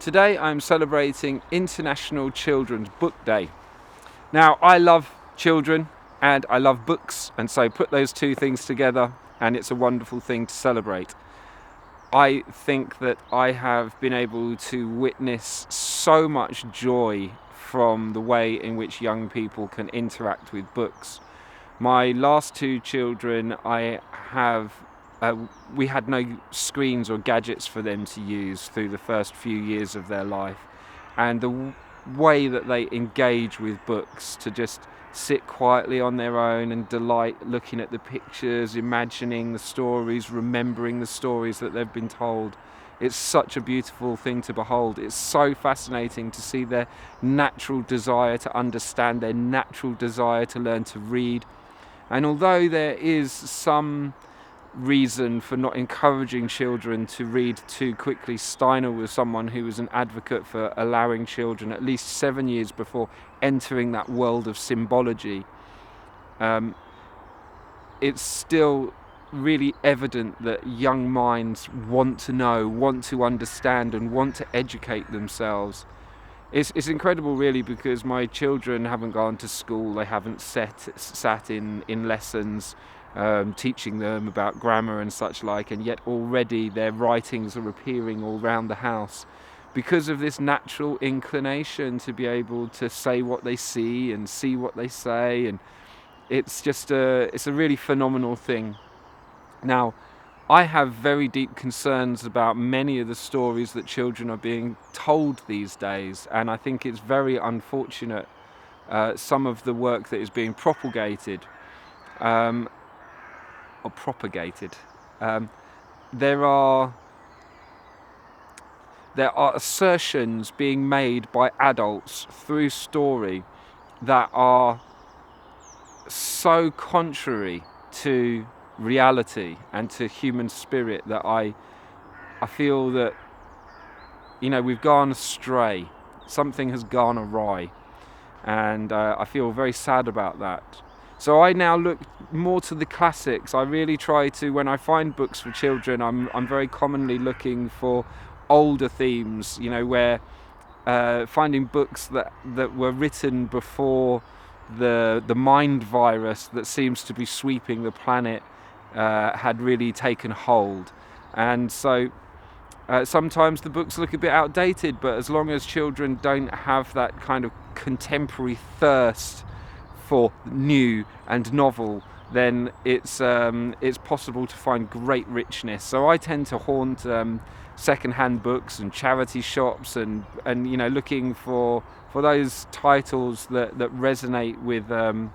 Today I'm celebrating International Children's Book Day. Now, I love children and I love books, and so put those two things together and it's a wonderful thing to celebrate. I think that I have been able to witness so much joy from the way in which young people can interact with books. My last two children, we had no screens or gadgets for them to use through the first few years of their life, and the way that they engage with books, to just sit quietly on their own and delight looking at the pictures, imagining the stories, remembering the stories that they've been told. It's such a beautiful thing to behold. It's so fascinating to see their natural desire to understand, their natural desire to learn to read. And although there is some reason for not encouraging children to read too quickly, Steiner was someone who was an advocate for allowing children at least 7 years before entering that world of symbology. It's still really evident that young minds want to know, want to understand, and want to educate themselves. It's incredible, really, because my children haven't gone to school, they haven't sat in lessons teaching them about grammar and such like, and yet already their writings are appearing all around the house because of this natural inclination to be able to say what they see and see what they say. And it's a really phenomenal thing. Now, I have very deep concerns about many of the stories that children are being told these days, and I think it's very unfortunate, some of the work that is being propagated. There are assertions being made by adults through story that are so contrary to reality and to human spirit that I feel that, we've gone astray. Something has gone awry, and I feel very sad about that. So I now look more to the classics. I really try to, when I find books for children, I'm very commonly looking for older themes, where finding books that were written before the mind virus that seems to be sweeping the planet had really taken hold. And so sometimes the books look a bit outdated, but as long as children don't have that kind of contemporary thirst for new and novel, then it's possible to find great richness. So I tend to haunt second-hand books and charity shops and looking for those titles that resonate with a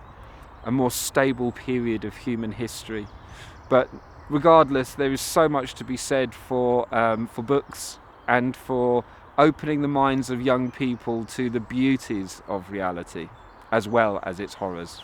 more stable period of human history. But regardless, there is so much to be said for books and for opening the minds of young people to the beauties of reality, as well as its horrors.